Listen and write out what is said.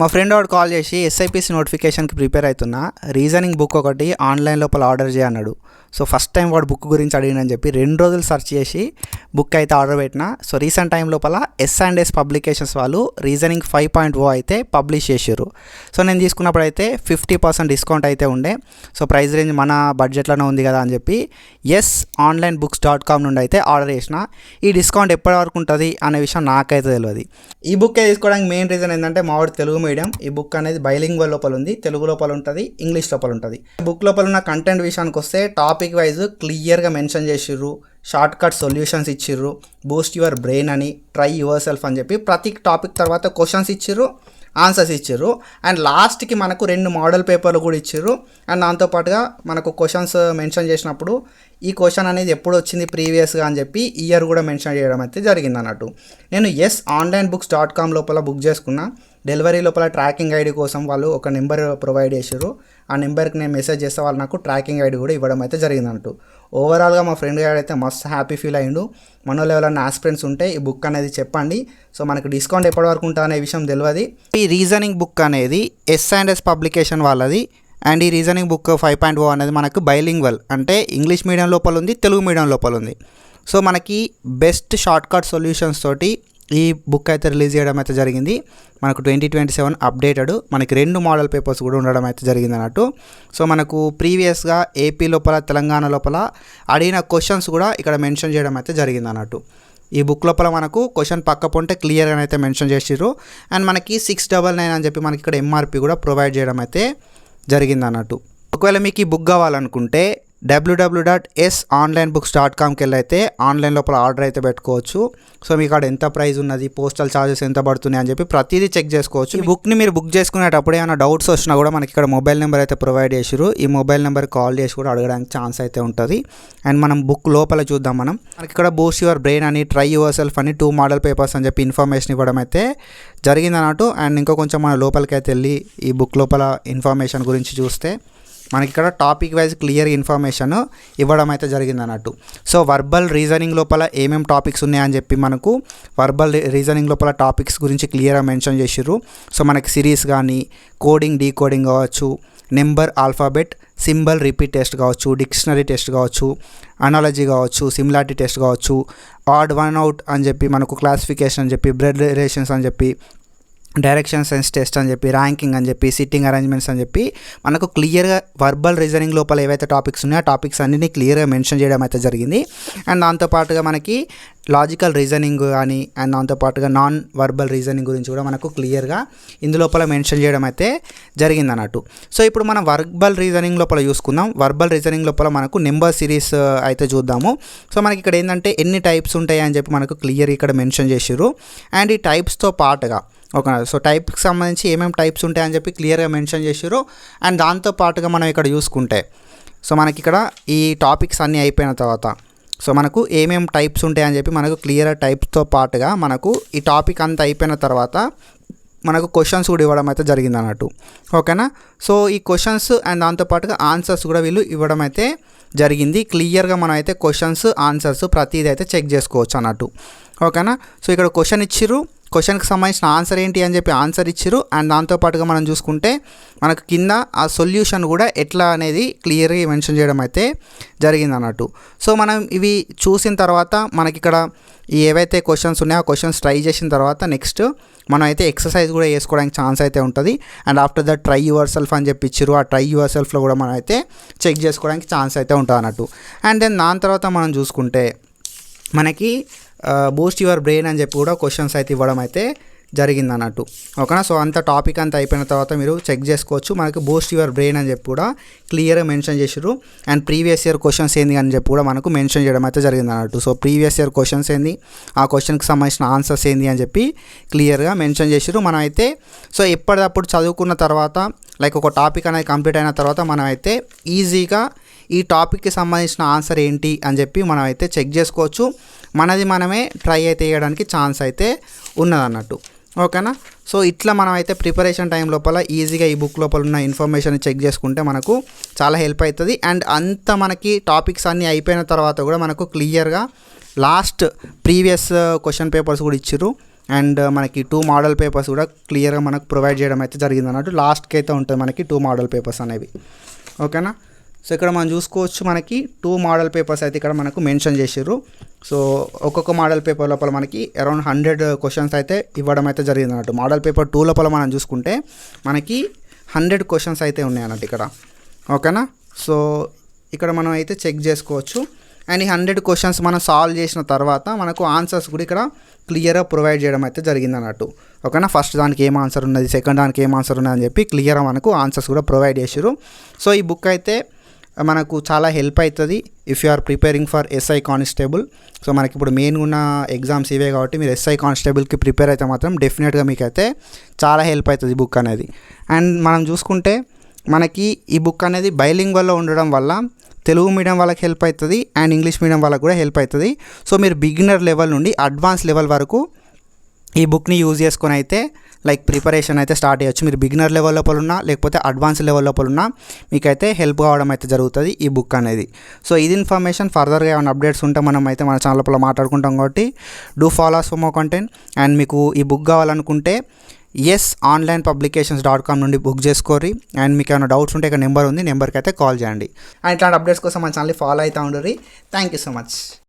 మా ఫ్రెండ్ వాడు కాల్ చేసి ఎస్ఐపిసి నోటిఫికేషన్కి ప్రిపేర్ అవుతున్నా, రీజనింగ్ బుక్ ఒకటి ఆన్లైన్ లోపల ఆర్డర్ చేయన్నాడు. సో ఫస్ట్ టైం వాడు బుక్ గురించి అడిగినని చెప్పి 2 రోజులు సెర్చ్ చేసి బుక్ అయితే ఆర్డర్ పెట్టిన. సో రీసెంట్ టైం లోపల S&S పబ్లికేషన్స్ వాళ్ళు రీజనింగ్ 5.0 అయితే పబ్లిష్ చేశారు. సో నేను తీసుకున్నప్పుడు అయితే 50% డిస్కౌంట్ అయితే ఉండే. సో ప్రైస్ రేంజ్ మన బడ్జెట్లోనే ఉంది కదా అని చెప్పి onlinebooks.com నుండి అయితే ఆర్డర్ చేసిన. ఈ డిస్కౌంట్ ఎప్పటి వరకు ఉంటుంది అనే విషయం నాకైతే తెలియదు. ఈ బుక్ తీసుకోవడానికి మెయిన్ రీజన్ ఏంటంటే మా వాడు తెలుగు మీడియం. ఈ బుక్ అనేది బైలింగ్వల్ లోపల ఉంది, తెలుగు లోపల ఉంటుంది, ఇంగ్లీష్ లోపల ఉంటుంది. బుక్ లోపల ఉన్న కంటెంట్ విషయానికి వస్తే టాపిక్ వైజ్ క్లియర్గా మెన్షన్ చేసిర్రు, షార్ట్ కట్ సొల్యూషన్స్ ఇచ్చిర్రు, బూస్ట్ యువర్ బ్రెయిన్ అని, ట్రై యువర్ సెల్ఫ్ అని చెప్పి ప్రతి టాపిక్ తర్వాత క్వశ్చన్స్ ఇచ్చిర్రు, ఆన్సర్స్ ఇచ్చారు. అండ్ లాస్ట్కి మనకు 2 మోడల్ పేపర్లు కూడా ఇచ్చారు. అండ్ దాంతోపాటుగా మనకు క్వశ్చన్స్ మెన్షన్ చేసినప్పుడు ఈ క్వశ్చన్ అనేది ఎప్పుడు వచ్చింది ప్రీవియస్గా అని చెప్పి ఇయర్ కూడా మెన్షన్ చేయడం అయితే జరిగింది అన్నట్టు. నేను onlinebooks.com లోపల బుక్ చేసుకున్నా. డెలివరీ లోపల ట్రాకింగ్ ఐడి కోసం వాళ్ళు ఒక నెంబర్ ప్రొవైడ్ చేశారు. ఆ నెంబర్కి నేను మెసేజ్ చేస్తే వాళ్ళు నాకు ట్రాకింగ్ ఐడి కూడా ఇవ్వడం అయితే జరిగింది అన్నట్టు. ఓవరాల్గా మా ఫ్రెండ్ గారు అయితే మస్తు హ్యాపీ ఫీల్ అయ్యిండు. మనలో ఎవరైనా ఆస్పిరెంట్స్ ఉంటే ఈ బుక్ అనేది చెప్పండి. సో మనకు డిస్కౌంట్ ఎప్పటి వరకు ఉంటుంది అనే విషయం తెలియదు. ఈ రీజనింగ్ బుక్ అనేది S&S పబ్లికేషన్ వాళ్ళది. అండ్ ఈ రీజనింగ్ బుక్ 5.0 అనేది మనకు బైలింగ్వల్, అంటే ఇంగ్లీష్ మీడియం లోపల ఉంది, తెలుగు మీడియం లోపల ఉంది. సో మనకి బెస్ట్ షార్ట్ కట్ సొల్యూషన్స్ తోటి ఈ బుక్ అయితే రిలీజ్ చేయడం అయితే జరిగింది. మనకు 2027 అప్డేటెడ్, మనకి 2 మోడల్ పేపర్స్ కూడా ఉండడం అయితే జరిగింది అన్నట్టు. సో మనకు ప్రీవియస్గా ఏపీ లోపల తెలంగాణ లోపల అడిగిన క్వశ్చన్స్ కూడా ఇక్కడ మెన్షన్ చేయడం అయితే జరిగింది అన్నట్టు. ఈ బుక్ లోపల మనకు క్వశ్చన్ పక్క పొంటే క్లియర్గా అయితే మెన్షన్ చేసిర్రు. అండ్ మనకి 699 అని చెప్పి మనకి ఇక్కడ MRP కూడా ప్రొవైడ్ చేయడం అయితే జరిగింది అన్నట్టు. ఒకవేళ మీకు ఈ బుక్ కావాలనుకుంటే www.onlinebooks.comకి వెళ్ళి అయితే ఆన్లైన్ లోపల ఆర్డర్ అయితే పెట్టుకోవచ్చు. సో మీకు అక్కడ ఎంత ప్రైస్ ఉన్నది, పోస్టల్ ఛార్జెస్ ఎంత పడుతున్నాయి అని చెప్పి ప్రతిదీ చెక్ చేసుకోవచ్చు. ఈ బుక్ని మీరు బుక్ చేసుకునేటప్పుడు ఏమైనా డౌట్స్ వచ్చినా కూడా మనకి ఇక్కడ మొబైల్ నెంబర్ అయితే ప్రొవైడ్ చేసారు. ఈ మొబైల్ నెంబర్కి కాల్ చేసి కూడా అడగడానికి ఛాన్స్ అయితే ఉంటుంది. అండ్ మనం బుక్ లోపల చూద్దాం. మనకి ఇక్కడ బూస్ట్ యువర్ బ్రెయిన్ అని, ట్రై యువర్ సెల్ఫ్ అని 2 మోడల్ పేపర్స్ అని చెప్పి ఇన్ఫర్మేషన్ ఇవ్వడం అయితే జరిగింది అన్నట్టు. అండ్ ఇంకా కొంచెం మన లోపలికి అయితే వెళ్ళి ఈ బుక్ లోపల ఇన్ఫర్మేషన్ గురించి చూస్తే మనకి ఇక్కడ టాపిక్ వైజ్ క్లియర్ ఇన్ఫర్మేషన్ ఇవ్వడం అయితే జరిగింది అన్నట్టు. సో వర్బల్ రీజనింగ్ లోపల ఏమేమి టాపిక్స్ ఉన్నాయని చెప్పి మనకు వర్బల్ రీజనింగ్ లోపల టాపిక్స్ గురించి క్లియర్గా మెన్షన్ చేసిర్రు. సో మనకి సిరీస్ కానీ, కోడింగ్ డీకోడింగ్ కావచ్చు, number alphabet symbol repeat test కావచ్చు, డిక్షనరీ టెస్ట్ కావచ్చు, అనాలజీ కావచ్చు, సిమిలారిటీ టెస్ట్ కావచ్చు, ఆడ్ వన్ అవుట్ అని చెప్పి మనకు క్లాసిఫికేషన్ అని చెప్పి, బ్లడ్ రిలేషన్స్ అని చెప్పి, డైరెక్షన్ సెన్స్ టెస్ట్ అని చెప్పి, ర్యాంకింగ్ అని చెప్పి, సిట్టింగ్ అరేంజ్మెంట్స్ అని చెప్పి మనకు క్లియర్గా వర్బల్ రీజనింగ్ లోపల ఏవైతే టాపిక్స్ ఉన్నాయో ఆ టాపిక్స్ అన్నిటిని క్లియర్గా మెన్షన్ చేయడం అయితే జరిగింది. అండ్ దాంతోపాటుగా మనకి లాజికల్ రీజనింగ్ కానీ, అండ్ దాంతోపాటుగా నాన్ వర్బల్ రీజనింగ్ గురించి కూడా మనకు క్లియర్గా ఇందులోపల మెన్షన్ చేయడం అయితే జరిగింది అన్నట్టు. సో ఇప్పుడు మనం వర్బల్ రీజనింగ్ లోపల చూసుకుందాం. వర్బల్ రీజనింగ్ లోపల మనకు నెంబర్ సిరీస్ అయితే చూద్దాము. సో మనకి ఇక్కడ ఏంటంటే ఎన్ని టైప్స్ ఉంటాయి అని చెప్పి మనకు క్లియర్ ఇక్కడ మెన్షన్ చేసిర్రు. అండ్ ఈ టైప్స్తో పాటుగా సో టైప్కి సంబంధించి ఏమేమి టైప్స్ ఉంటాయని చెప్పి క్లియర్గా మెన్షన్ చేసారు. అండ్ దాంతోపాటుగా మనం ఇక్కడ చూసుకుంటే సో మనకి ఇక్కడ ఈ టాపిక్స్ అన్నీ అయిపోయిన తర్వాత సో మనకు ఏమేమి టైప్స్ ఉంటాయని చెప్పి మనకు క్లియర్ టైప్స్తో పాటుగా మనకు ఈ టాపిక్ అంతా అయిపోయిన తర్వాత మనకు క్వశ్చన్స్ కూడా ఇవ్వడం అయితే జరిగింది అన్నట్టు. ఓకేనా. సో ఈ క్వశ్చన్స్ అండ్ దాంతోపాటుగా ఆన్సర్స్ కూడా వీళ్ళు ఇవ్వడం అయితే జరిగింది. క్లియర్గా మనం అయితే క్వశ్చన్స్ ఆన్సర్స్ ప్రతిదీ అయితే చెక్ చేసుకోవచ్చు అన్నట్టు. ఓకేనా. సో ఇక్కడ క్వశ్చన్ ఇచ్చిర్రు, క్వశ్చన్కి సంబంధించిన ఆన్సర్ ఏంటి అని చెప్పి ఆన్సర్ ఇచ్చిర్రు. అండ్ దాంతోపాటుగా మనం చూసుకుంటే మనకు కింద ఆ సొల్యూషన్ కూడా ఎట్లా అనేది క్లియర్గా మెన్షన్ చేయడం అయితే జరిగింది అన్నట్టు. సో మనం ఇవి చూసిన తర్వాత మనకి ఇక్కడ ఈ ఏవైతే క్వశ్చన్స్ ఉన్నాయో ఆ క్వశ్చన్స్ ట్రై చేసిన తర్వాత నెక్స్ట్ మనం అయితే ఎక్సర్సైజ్ కూడా చేసుకోవడానికి ఛాన్స్ అయితే ఉంటుంది. And after that try your self అని చెప్పి ఇచ్చిర్రు. ఆ ట్రై యువర్ సెల్ఫ్లో కూడా మనం అయితే చెక్ చేసుకోవడానికి ఛాన్స్ అయితే ఉంటుంది అన్నట్టు. అండ్ దెన్ దాని తర్వాత మనం చూసుకుంటే మనకి బూస్ట్ యువర్ బ్రెయిన్ అని చెప్పి కూడా క్వశ్చన్స్ అయితే ఇవ్వడం అయితే జరిగింది అన్నట్టు. ఓకేనా. సో అంత టాపిక్ అంతా అయిపోయిన తర్వాత మీరు చెక్ చేసుకోవచ్చు. మనకి బూస్ట్ యువర్ బ్రెయిన్ అని చెప్పి కూడా క్లియర్గా మెన్షన్ చేసారు. అండ్ ప్రీవియస్ ఇయర్ క్వశ్చన్స్ ఏంది అని చెప్పి కూడా మనకు మెన్షన్ చేయడం అయితే జరిగింది అన్నట్టు. సో ప్రీవియస్ ఇయర్ క్వశ్చన్స్ ఏంది, ఆ క్వశ్చన్కి సంబంధించిన ఆన్సర్స్ ఏంది అని చెప్పి క్లియర్గా మెన్షన్ చేసారు. మనం అయితే సో ఎప్పటికప్పుడు చదువుకున్న తర్వాత లైక్ ఒక టాపిక్ అనేది కంప్లీట్ అయిన తర్వాత మనం అయితే ఈజీగా ఈ టాపిక్కి సంబంధించిన ఆన్సర్ ఏంటి అని చెప్పి మనం అయితే చెక్ చేసుకోవచ్చు. మనది మనమే ట్రై అయితే చేయడానికి ఛాన్స్ అయితే ఉన్నదన్నట్టు. ఓకేనా. సో ఇట్లా మనం అయితే ప్రిపరేషన్ టైం లోపల ఈజీగా ఈ బుక్ లోపల ఉన్న ఇన్ఫర్మేషన్ చెక్ చేసుకుంటే మనకు చాలా హెల్ప్ అవుతుంది. అండ్ అంత మనకి టాపిక్స్ అన్నీ అయిపోయిన తర్వాత కూడా మనకు క్లియర్గా లాస్ట్ ప్రీవియస్ క్వశ్చన్ పేపర్స్ కూడా ఇచ్చిర్రు. అండ్ మనకి 2 మోడల్ పేపర్స్ కూడా క్లియర్గా మనకు ప్రొవైడ్ చేయడం అయితే జరిగింది అన్నట్టు. లాస్ట్కి అయితే ఉంటుంది మనకి 2 మోడల్ పేపర్స్ అనేవి. ఓకేనా. సో ఇక్కడ మనం చూసుకోవచ్చు మనకి 2 మోడల్ పేపర్స్ అయితే ఇక్కడ మనకు మెన్షన్ చేసారు. సో ఒక్కొక్క మోడల్ పేపర్ లోపల మనకి అరౌండ్ 100 క్వశ్చన్స్ అయితే ఇవ్వడం అయితే జరిగింది అన్నట్టు. మోడల్ పేపర్ 2 లోపల మనం చూసుకుంటే మనకి 100 క్వశ్చన్స్ అయితే ఉన్నాయి అన్నట్టు ఇక్కడ. ఓకేనా. సో ఇక్కడ మనం అయితే చెక్ చేసుకోవచ్చు. అండ్ ఈ 100 క్వశ్చన్స్ మనం సాల్వ్ చేసిన తర్వాత మనకు ఆన్సర్స్ కూడా ఇక్కడ క్లియర్గా ప్రొవైడ్ చేయడం అయితే జరిగింది అన్నట్టు. ఓకేనా. ఫస్ట్ దానికి ఏం ఆన్సర్ ఉన్నది, సెకండ్ దానికి ఏం ఆన్సర్ ఉన్నది అని చెప్పి క్లియర్గా మనకు ఆన్సర్స్ కూడా ప్రొవైడ్ చేసారు. సో ఈ బుక్ అయితే మనకు చాలా హెల్ప్ అవుతుంది if you are preparing for SI constable. So మనకి ఇప్పుడు మెయిన్గా ఉన్న ఎగ్జామ్స్ ఇవే కాబట్టి మీరు ఎస్ఐ కానిస్టేబుల్కి ప్రిపేర్ అయితే మాత్రం డెఫినెట్గా మీకు అయితే చాలా హెల్ప్ అవుతుంది ఈ బుక్ అనేది. అండ్ మనం చూసుకుంటే మనకి ఈ బుక్ అనేది బైలింగ్వల్లో ఉండడం వల్ల తెలుగు మీడియం వాళ్ళకి హెల్ప్ అవుతుంది అండ్ ఇంగ్లీష్ మీడియం వాళ్ళకి కూడా హెల్ప్ అవుతుంది. సో మీరు బిగినర్ లెవెల్ నుండి అడ్వాన్స్ లెవెల్ వరకు ఈ బుక్ని యూజ్ చేసుకొని అయితే లైక్ ప్రిపరేషన్ అయితే స్టార్ట్ చేయొచ్చు. మీరు బిగినర్ లెవెల్ లోపల ఉన్నా లేకపోతే అడ్వాన్స్ లెవెల్ లోపల ఉన్నా మీకైతే హెల్ప్ కావడం అయితే జరుగుతుంది ఈ బుక్ అనేది. సో ఇది ఇన్ఫర్మేషన్. ఫర్దర్గా ఏమైనా అప్డేట్స్ ఉంటే మనం అయితే మన ఛానల్ లోపల మాట్లాడుకుంటాం కాబట్టి do follow us for more content. And మీకు ఈ బుక్ కావాలనుకుంటే onlinepublications.com నుండి బుక్ చేసుకోరి. అండ్ మీకు ఏమైనా డౌట్స్ ఉంటే ఇక్కడ నెంబర్ ఉంది, నెంబర్కి అయితే కాల్ చేయండి. అండ్ ఇట్లాంటి అప్డేట్స్ కోసం మన ఛానల్ ఫాలో అవుతూ ఉండరు. Thank you so much.